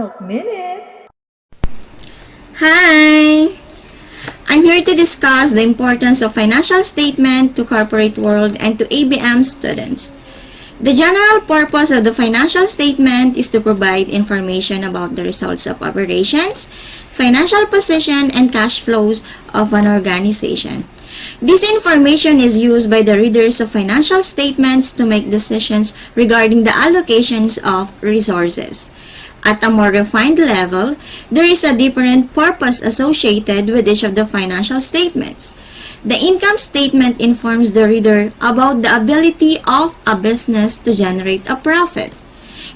Milk Minute! Hi! I'm here to discuss the importance of financial statement to corporate world and to ABM students. The general purpose of the financial statement is to provide information about the results of operations, financial position, and cash flows of an organization. This information is used by the readers of financial statements to make decisions regarding the allocations of resources. At a more refined level, there is a different purpose associated with each of the financial statements. The income statement informs the reader about the ability of a business to generate a profit.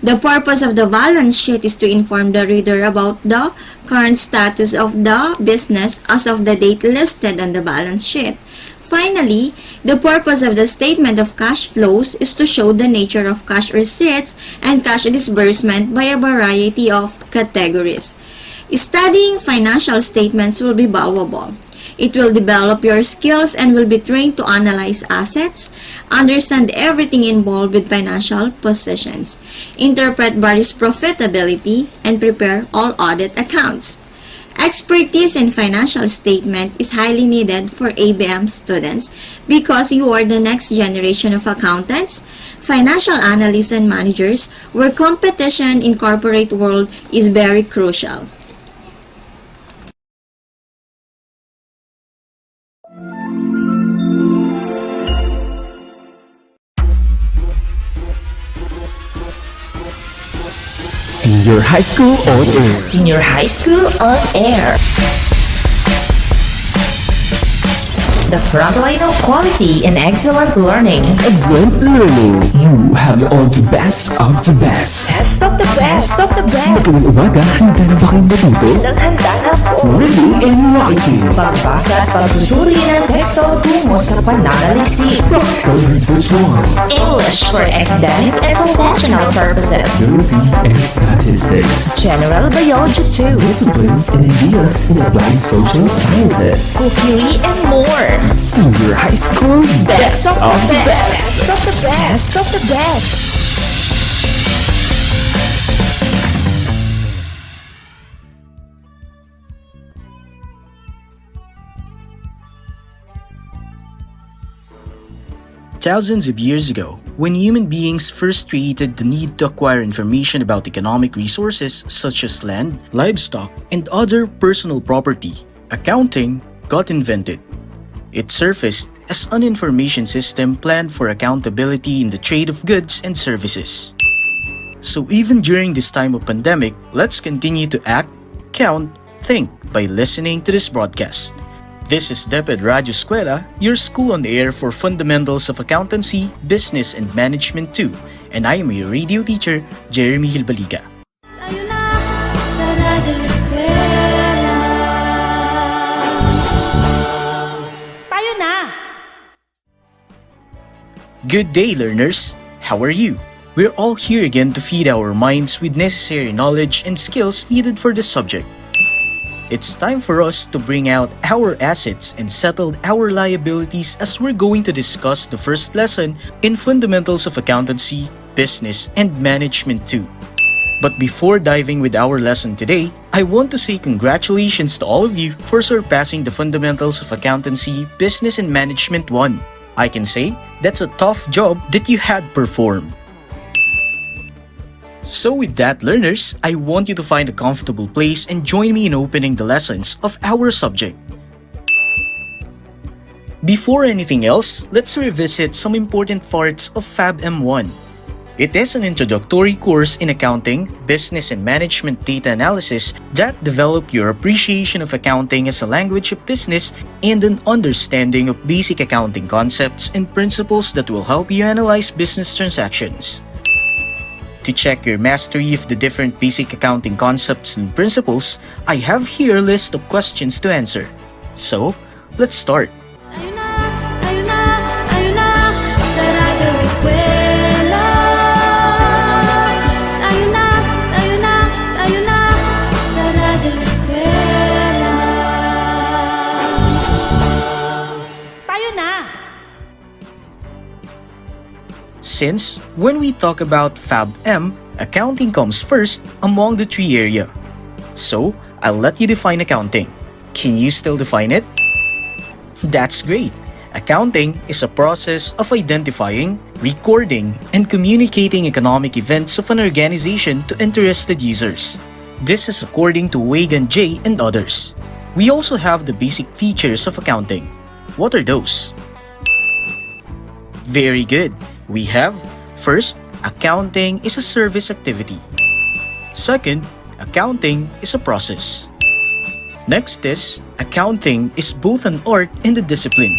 The purpose of the balance sheet is to inform the reader about the current status of the business as of the date listed on the balance sheet. Finally, the purpose of the statement of cash flows is to show the nature of cash receipts and cash disbursement by a variety of categories. Studying financial statements will be valuable. It will develop your skills and will be trained to analyze assets, understand everything involved with financial positions, interpret various profitability, and prepare all audit accounts. Expertise in financial statement is highly needed for ABM students because you are the next generation of accountants, financial analysts, and managers where competition in corporate world is very crucial. Senior High School on Air. Senior High School on Air. The frontline of quality and excellent learning. Excellent learning. You have all the best of the best. Best of the best of the best. Madaling umaga, handa na ba kayong matuto? Handa na po. Reading and writing. Pagbasa at pagsusuri ng teksto tungo sa pananaliksik. Practical Research 1. English for academic and professional purposes. Ability and Statistics. General Biology 2. Disciplines and ideas in applied social sciences. Cookery and more. Senior High School, best of the best. Best of the best of the best. Thousands of years ago, when human beings first created the need to acquire information about economic resources such as land, livestock, and other personal property, accounting got invented. It surfaced as an information system planned for accountability in the trade of goods and services. So even during this time of pandemic, let's continue to act, count, think by listening to this broadcast. This is DepEd Radyo Eskwela, your school on the air for fundamentals of accountancy, business, and management too. And I am your radio teacher, Jeremy Hilbaliga. Tayo na sa Radyo Eskwela. Tayo na! Good day, learners! How are you? We're all here again to feed our minds with necessary knowledge and skills needed for this subject. It's time for us to bring out our assets and settle our liabilities as we're going to discuss the first lesson in Fundamentals of Accountancy, Business, and Management too. But before diving with our lesson today, I want to say congratulations to all of you for surpassing the Fundamentals of Accountancy, Business, and Management 1. I can say that's a tough job that you had performed. So with that, learners, I want you to find a comfortable place and join me in opening the lessons of our subject. Before anything else, let's revisit some important parts of Fabm 1. It is an introductory course in accounting, business, and management data analysis that develop your appreciation of accounting as a language of business and an understanding of basic accounting concepts and principles that will help you analyze business transactions. To check your mastery of the different basic accounting concepts and principles, I have here a list of questions to answer. So, let's start. Tayo na sa Radyo Eskwela. Tayo na sa Radyo Eskwela. Tayo na! Since when we talk about Fabm, Accounting comes first among the three areas. So, I'll let you define accounting. Can you still define it? That's great. Accounting is a process of identifying, recording, and communicating economic events of an organization to interested users. This is according to Wagan J. and others. We also have the basic features of accounting. What are those? Very good. We have, first, accounting is a service activity. Second, accounting is a process. Next is, accounting is both an art and a discipline.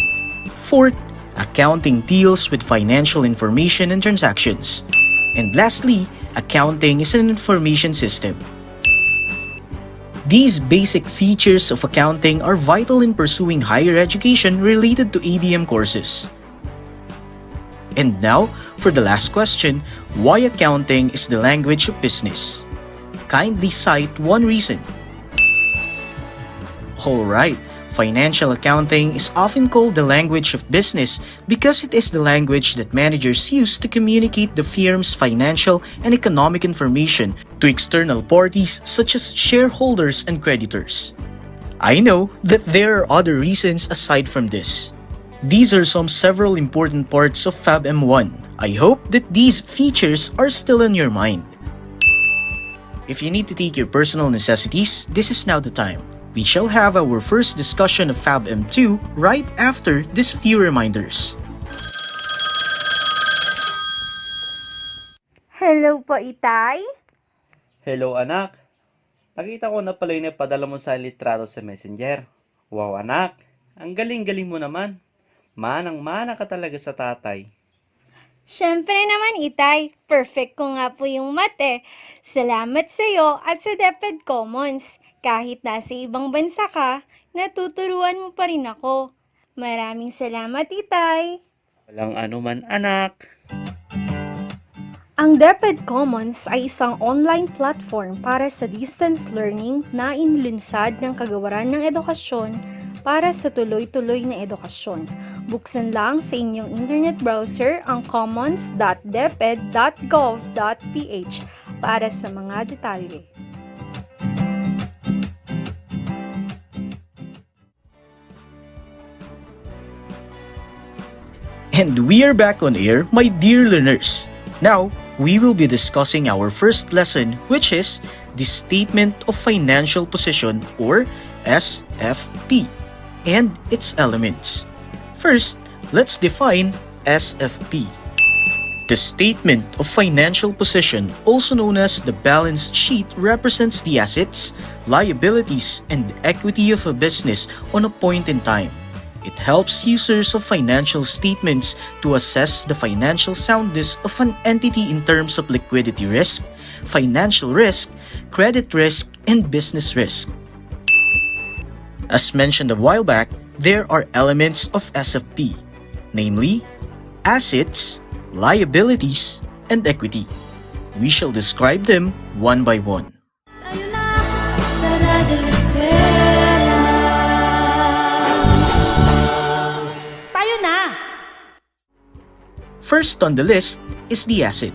Fourth, accounting deals with financial information and transactions. And lastly, accounting is an information system. These basic features of accounting are vital in pursuing higher education related to ABM courses. And now, for the last question, why accounting is the language of business? Kindly cite one reason. Alright, financial accounting is often called the language of business because it is the language that managers use to communicate the firm's financial and economic information to external parties such as shareholders and creditors. I know that there are other reasons aside from this. These are some several important parts of Fabm 1. I hope that these features are still in your mind. If you need to take your personal necessities, this is now the time. We shall have our first discussion of Fabm 2 right after these few reminders. Hello po, Itay. Hello anak, nakita ko na pala yung napadala mo sa litrato sa messenger. Wow anak, ang galing-galing mo naman. Manang-mana ka talaga sa tatay. Siyempre naman, Itay. Perfect ko nga po yung mate. Salamat sa iyo at sa DepEd Commons. Kahit nasa ibang bansa ka, natuturuan mo pa rin ako. Maraming salamat, Itay. Walang anuman anak. Ang DepEd Commons ay isang online platform para sa distance learning na inilunsad ng Kagawaran ng Edukasyon para sa tuloy-tuloy na edukasyon. Buksan lang sa inyong internet browser ang commons.deped.gov.ph para sa mga detalye. And we are back on air, my dear learners. Now, we will be discussing our first lesson, which is the Statement of Financial Position or SFP and its elements. First, let's define SFP. The Statement of Financial Position, also known as the balance sheet, represents the assets, liabilities, and equity of a business on a point in time. It helps users of financial statements to assess the financial soundness of an entity in terms of liquidity risk, financial risk, credit risk, and business risk. As mentioned a while back, there are elements of SFP, namely assets, liabilities, and equity. We shall describe them one by one. Tayo na sa Radyo Eskwela. Tayo na! First on the list is the asset.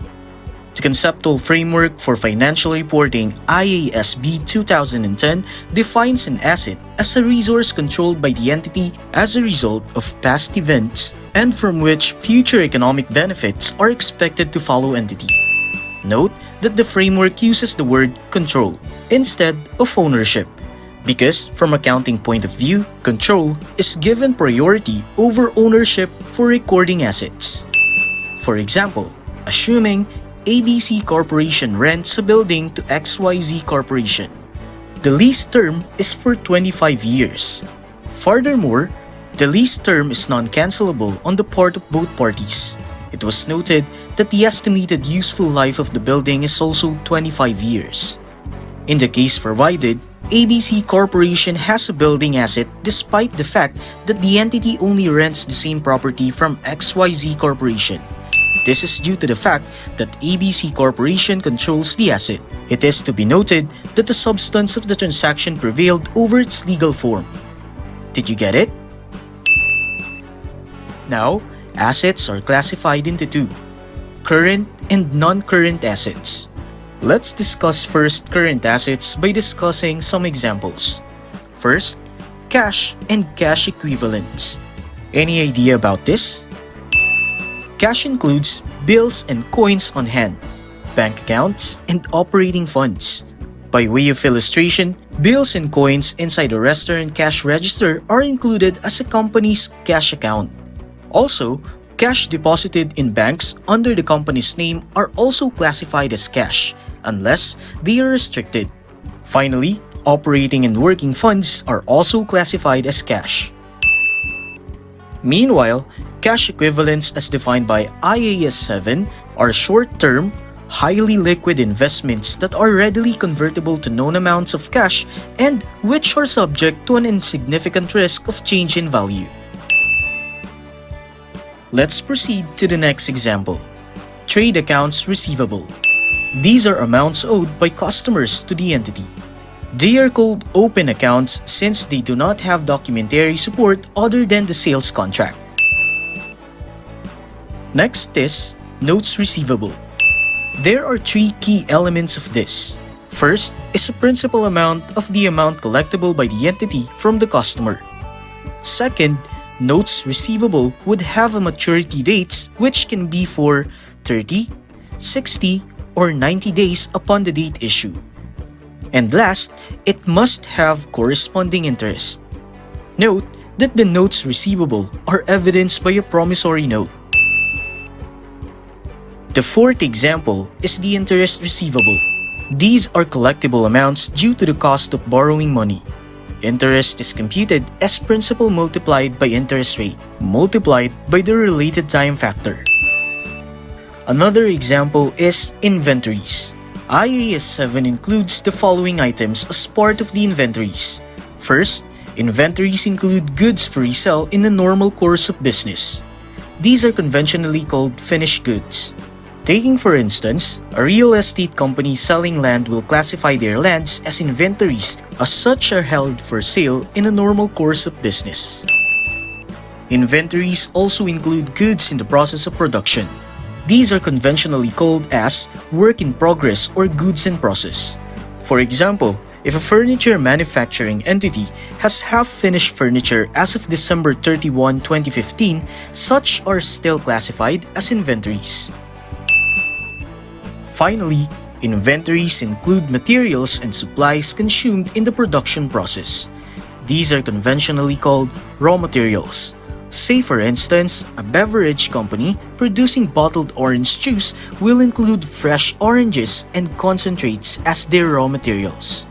The Conceptual Framework for Financial Reporting IASB 2010 defines an asset as a resource controlled by the entity as a result of past events and from which future economic benefits are expected to follow entity. Note that the framework uses the word control instead of ownership because from accounting point of view, control is given priority over ownership for recording assets. For example, assuming ABC Corporation rents a building to XYZ Corporation. The lease term is for 25 years. Furthermore, the lease term is non-cancelable on the part of both parties. It was noted that the estimated useful life of the building is also 25 years. In the case provided, ABC Corporation has a building asset despite the fact that the entity only rents the same property from XYZ Corporation. This is due to the fact that ABC Corporation controls the asset. It is to be noted that the substance of the transaction prevailed over its legal form. Did you get it? Now, assets are classified into two: current and non-current assets. Let's discuss first current assets by discussing some examples. First, cash and cash equivalents. Any idea about this? Cash includes bills and coins on hand, bank accounts, and operating funds. By way of illustration, bills and coins inside a restaurant cash register are included as a company's cash account. Also, cash deposited in banks under the company's name are also classified as cash, unless they are restricted. Finally, operating and working funds are also classified as cash. Meanwhile, cash equivalents as defined by IAS 7 are short-term, highly liquid investments that are readily convertible to known amounts of cash and which are subject to an insignificant risk of change in value. Let's proceed to the next example. Trade accounts receivable. These are amounts owed by customers to the entity. They are called open accounts since they do not have documentary support other than the sales contract. Next is notes receivable. There are three key elements of this. First is a principal amount of the amount collectible by the entity from the customer. Second, notes receivable would have a maturity dates which can be for 30, 60, or 90 days upon the date issue. And last, it must have corresponding interest. Note that the notes receivable are evidenced by a promissory note. The fourth example is the interest receivable. These are collectible amounts due to the cost of borrowing money. Interest is computed as principal multiplied by interest rate, multiplied by the related time factor. Another example is inventories. IAS 7 includes the following items as part of the inventories. First, inventories include goods for resale in the normal course of business. These are conventionally called finished goods. Taking for instance, a real estate company selling land will classify their lands as inventories as such are held for sale in a normal course of business. Inventories also include goods in the process of production. These are conventionally called as work in progress or goods in process. For example, if a furniture manufacturing entity has half-finished furniture as of December 31, 2015, such are still classified as inventories. Finally, inventories include materials and supplies consumed in the production process. These are conventionally called raw materials. Say for instance, a beverage company producing bottled orange juice will include fresh oranges and concentrates as their raw materials.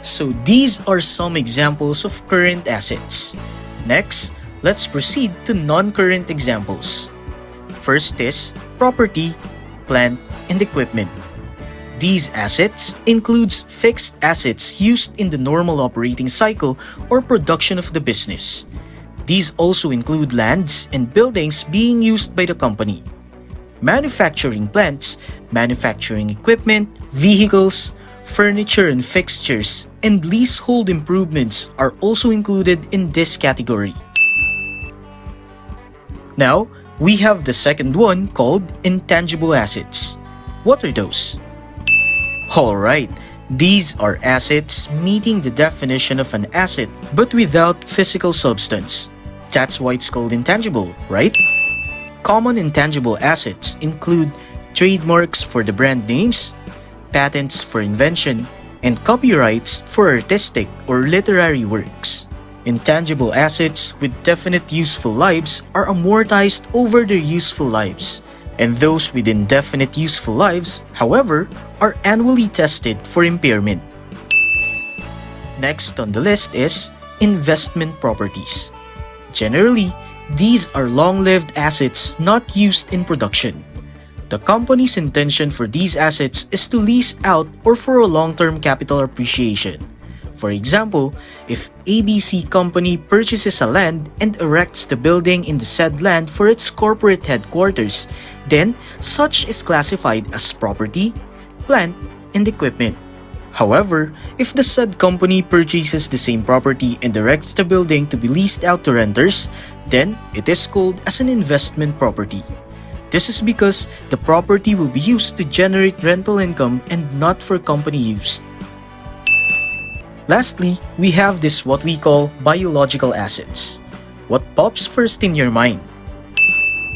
So these are some examples of current assets. Next, let's proceed to non-current examples. First is property, plant, and equipment. These assets includes fixed assets used in the normal operating cycle or production of the business. These also include lands and buildings being used by the company. Manufacturing plants, manufacturing equipment, vehicles, furniture and fixtures, and leasehold improvements are also included in this category. Now, we have the second one called intangible assets. What are those? Alright, these are assets meeting the definition of an asset but without physical substance. That's why it's called intangible, right? Common intangible assets include trademarks for the brand names, patents for invention, and copyrights for artistic or literary works. Intangible assets with definite useful lives are amortized over their useful lives, and those with indefinite useful lives, however, are annually tested for impairment. Next on the list is investment properties. Generally, these are long-lived assets not used in production. The company's intention for these assets is to lease out or for a long-term capital appreciation. For example, if ABC Company purchases a land and erects the building in the said land for its corporate headquarters, then such is classified as property, plant, and equipment. However, if the said company purchases the same property and erects the building to be leased out to renters, then it is called as an investment property. This is because the property will be used to generate rental income and not for company use. Lastly, we have this what we call biological assets. What pops first in your mind?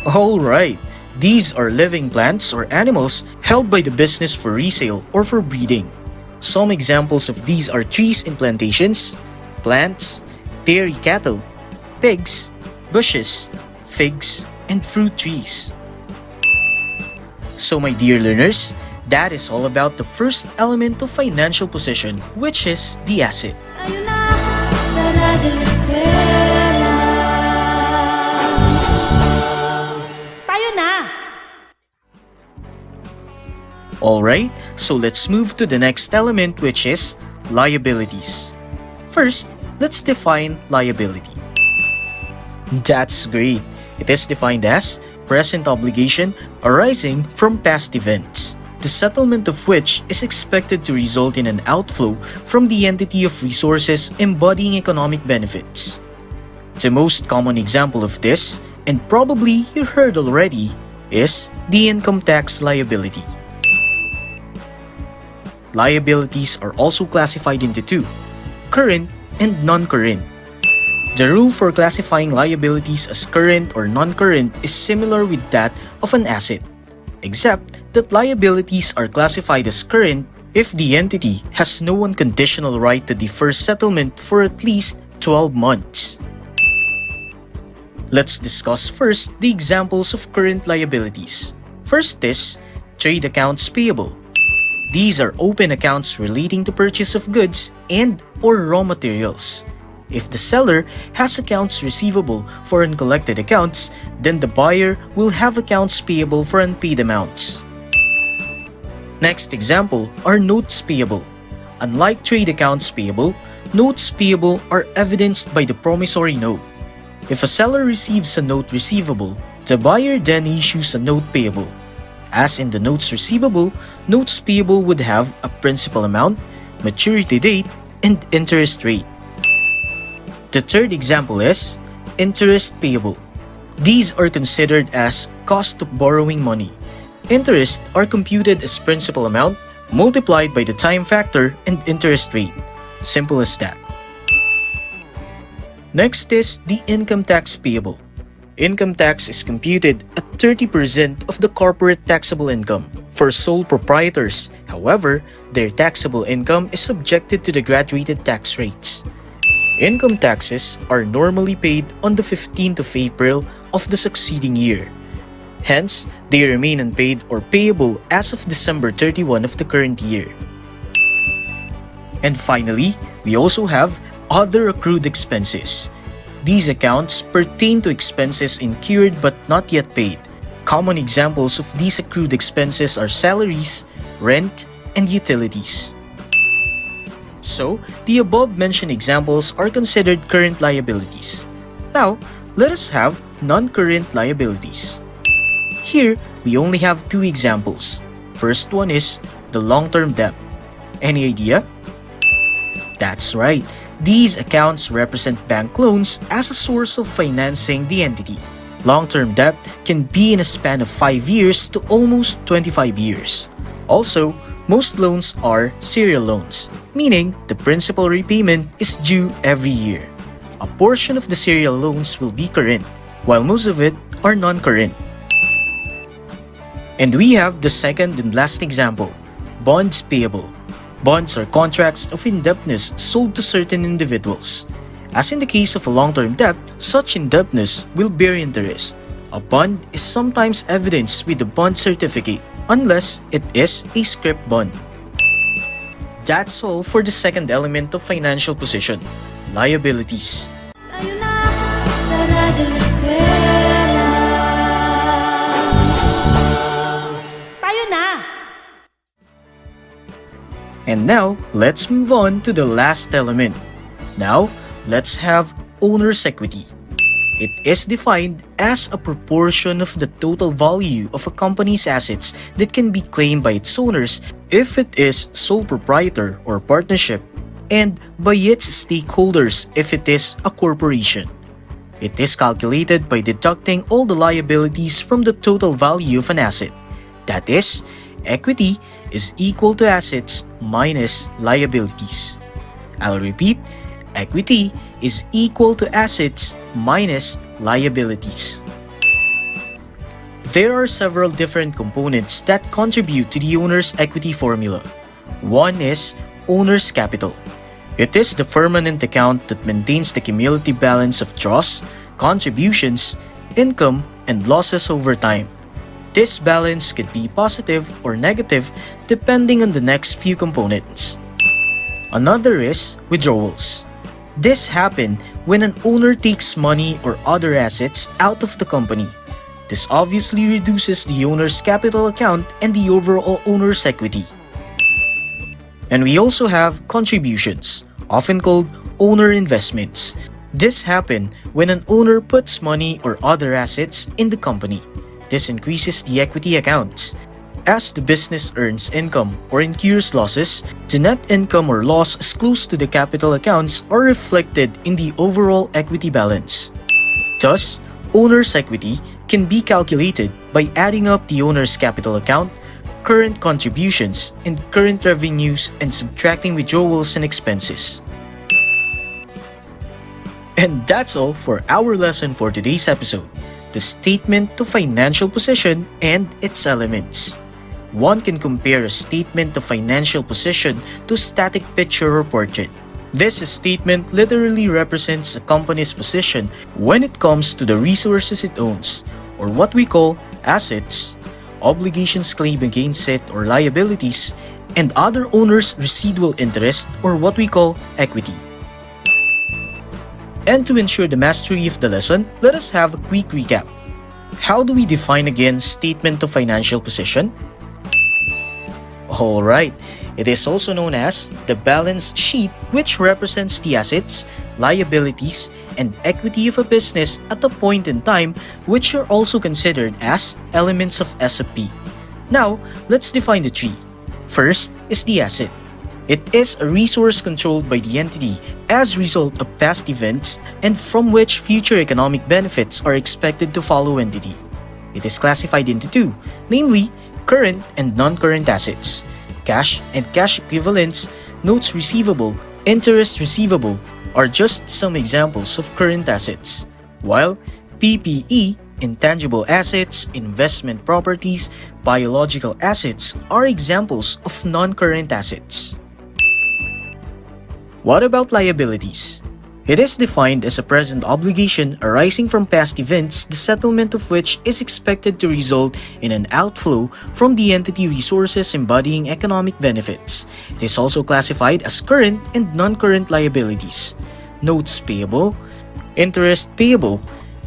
Alright, these are living plants or animals held by the business for resale or for breeding. Some examples of these are trees in plantations, plants, dairy cattle, pigs, bushes, figs, and fruit trees. So my dear learners, that is all about the first element of financial position, which is the asset. Tayo na sa Radyo Eskwela. Tayo na! Alright, so let's move to the next element, which is liabilities. First, let's define liability. That's great. It is defined as present obligation arising from past events, the settlement of which is expected to result in an outflow from the entity of resources embodying economic benefits. The most common example of this, and probably you heard already, is the income tax liability. Liabilities are also classified into two, current and non-current. The rule for classifying liabilities as current or non-current is similar with that of an asset, except that liabilities are classified as current if the entity has no unconditional right to defer settlement for at least 12 months. Let's discuss first the examples of current liabilities. First is trade accounts payable. These are open accounts relating to purchase of goods and or raw materials. If the seller has accounts receivable for uncollected accounts, then the buyer will have accounts payable for unpaid amounts. Next example are notes payable. Unlike trade accounts payable, notes payable are evidenced by the promissory note. If a seller receives a note receivable, the buyer then issues a note payable. As in the notes receivable, notes payable would have a principal amount, maturity date, and interest rate. The third example is interest payable. These are considered as cost of borrowing money. Interest are computed as principal amount multiplied by the time factor and interest rate. Simple as that. Next is the income tax payable. Income tax is computed at 30% of the corporate taxable income. For sole proprietors, however, their taxable income is subjected to the graduated tax rates. Income taxes are normally paid on the 15th of April of the succeeding year. Hence, they remain unpaid or payable as of December 31 of the current year. And finally, we also have other accrued expenses. These accounts pertain to expenses incurred but not yet paid. Common examples of these accrued expenses are salaries, rent, and utilities. So, the above-mentioned examples are considered current liabilities. Now, let us have non-current liabilities. Here, we only have two examples. First one is the long-term debt. Any idea? That's right. These accounts represent bank loans as a source of financing the entity. Long-term debt can be in a span of 5 years to almost 25 years. Also, most loans are serial loans, meaning the principal repayment is due every year. A portion of the serial loans will be current, while most of it are non-current. And we have the second and last example, bonds payable. Bonds are contracts of indebtedness sold to certain individuals. As in the case of a long-term debt, such indebtedness will bear interest. A bond is sometimes evidenced with a bond certificate, unless it is a scrip bond. That's all for the second element of financial position, liabilities. Tayo na sa Radyo Eskwela. Tayo na! And now, let's move on to the last element. Now, let's have owner's equity. It is defined as a proportion of the total value of a company's assets that can be claimed by its owners if it is sole proprietor or partnership, and by its stakeholders if it is a corporation. It is calculated by deducting all the liabilities from the total value of an asset. That is, equity is equal to assets minus liabilities. I'll repeat, equity is equal to assets minus liabilities. There are several different components that contribute to the owner's equity formula. One is owner's capital. It is the permanent account that maintains the cumulative balance of draws, contributions, income, and losses over time. This balance could be positive or negative depending on the next few components. Another is withdrawals. This happens when an owner takes money or other assets out of the company. This obviously reduces the owner's capital account and the overall owner's equity. And we also have contributions, often called owner investments. This happens when an owner puts money or other assets in the company. This increases the equity accounts. As the business earns income or incurs losses, the net income or loss as close to the capital accounts are reflected in the overall equity balance. Thus, owner's equity can be calculated by adding up the owner's capital account, current contributions, and current revenues and subtracting withdrawals and expenses. And that's all for our lesson for today's episode, the statement of financial position and its elements. One can compare a statement of financial position to a static picture or portrait. This statement literally represents a company's position when it comes to the resources it owns, or what we call assets, obligations claimed against it or liabilities, and other owners' residual interest, or what we call equity. And to ensure the mastery of the lesson, let us have a quick recap. How do we define again statement of financial position? Alright, it is also known as the balance sheet, which represents the assets, liabilities, and equity of a business at a point in time, which are also considered as elements of S&P. Now, let's define the three. First is the asset. It is a resource controlled by the entity as a result of past events and from which future economic benefits are expected to follow entity. It is classified into two, namely current and non-current assets. Cash and cash equivalents, notes receivable, interest receivable are just some examples of current assets, while PPE, intangible assets, investment properties, biological assets are examples of non-current assets. What about liabilities? It is defined as a present obligation arising from past events, the settlement of which is expected to result in an outflow from the entity resources embodying economic benefits. It is also classified as current and non-current liabilities. Notes payable, interest payable,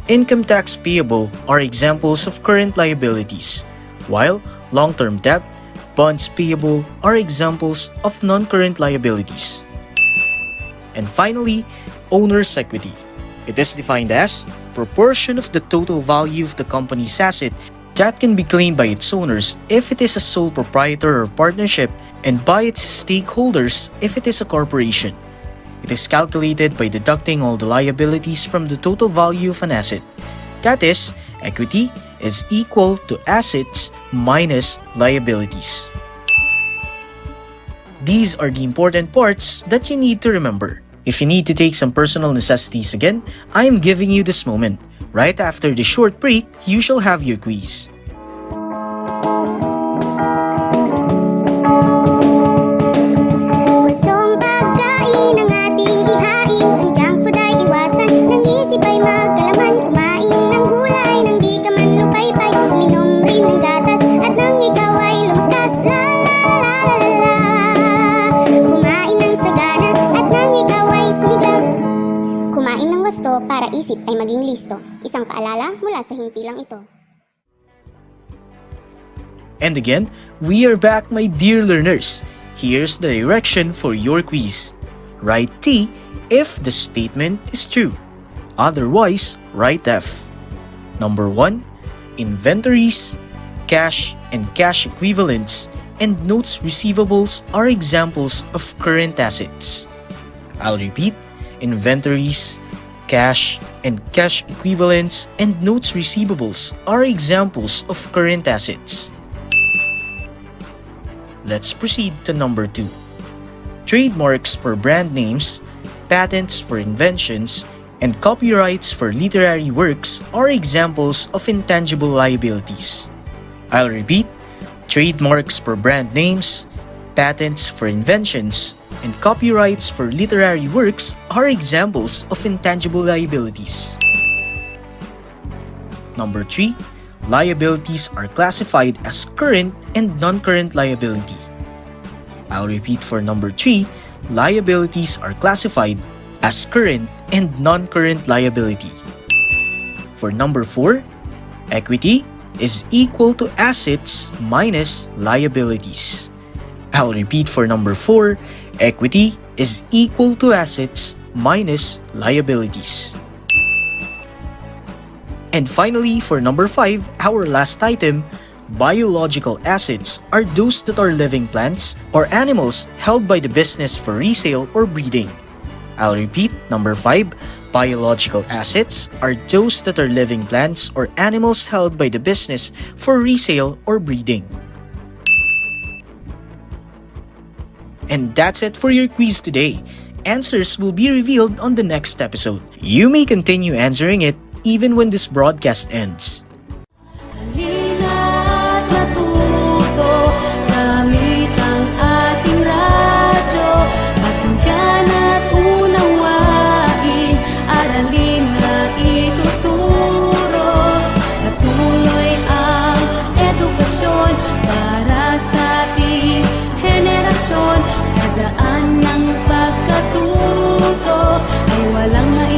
income tax payable are examples of current liabilities, while long-term debt, bonds payable are examples of non-current liabilities. And finally, owner's equity. It is defined as proportion of the total value of the company's asset that can be claimed by its owners if it is a sole proprietor or partnership and by its stakeholders if it is a corporation. It is calculated by deducting all the liabilities from the total value of an asset. That is, equity is equal to assets minus liabilities. These are the important parts that you need to remember. If you need to take some personal necessities again, I am giving you this moment. Right after the short break, you shall have your quiz. Gustong pagkain ang ating ihain. Ang junk food ay iwasan. Nang isip ay magkalaman. Kumain ng gulay nang di ka man lupaypay. Minom rin ng gatas at nang ikaw ay lumakas. La la la la la la. Kumain ng sagana at nang ikaw ay sumigla. Kumain ng wasto para isip ay maging listo. Isang paalala mula sa himpilang ito. And again, we are back, my dear learners. Here's the direction for your quiz. Write T if the statement is true. Otherwise, write F. Number 1, inventories, cash and cash equivalents, and notes receivables are examples of current assets. I'll repeat, inventories, Cash and cash equivalents and notes receivables are examples of current assets. Let's proceed to number 2. Trademarks for brand names, patents for inventions, and copyrights for literary works are examples of intangible liabilities. I'll repeat, trademarks for brand names, patents for inventions, and copyrights for literary works are examples of intangible liabilities. Number 3, liabilities are classified as current and non-current liability. I'll repeat for number 3, liabilities are classified as current and non-current liability. For number 4, equity is equal to assets minus liabilities. I'll repeat for number 4, equity is equal to assets minus liabilities. And finally, for number 5, our last item, biological assets are those that are living plants or animals held by the business for resale or breeding. I'll repeat, number 5, biological assets are those that are living plants or animals held by the business for resale or breeding. And that's it for your quiz today. Answers will be revealed on the next episode. You may continue answering it even when this broadcast ends. Halina't matuto gamit ang ating radyo. Pakinggan at unawain, aralin na ituturo. Patuloy ang edukasyon para sa ating henerasyon. Sa daan ng pagkatuto ay walang maiiwan.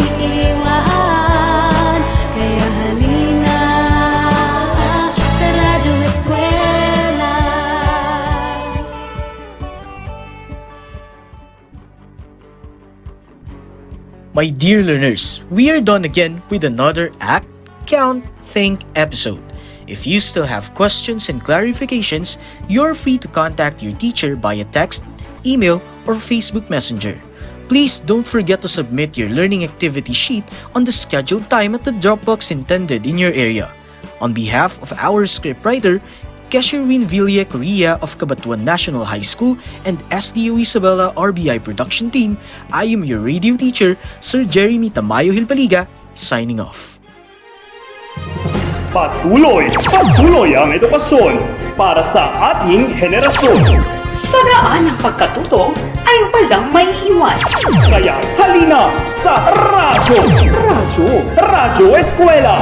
Kaya halina sa Radyo Eskwela. My dear learners, we are done again with another Act, Count, Think episode. If you still have questions and clarifications, you're free to contact your teacher via text, email, or Facebook Messenger. Please don't forget to submit your learning activity sheet on the scheduled time at the Dropbox intended in your area. On behalf of our scriptwriter, Kesherwin Villa Correa of Cabatuan National High School and SDO Isabela RBI production team, I am your radio teacher, Sir Jeremy Tamayo Hilpaliga, signing off. Patuloy ang edukasyon para sa ating henerasyon. Sa daan ng pagkatuto ay walang may iwan. Kaya halina sa Radyo Eskwela.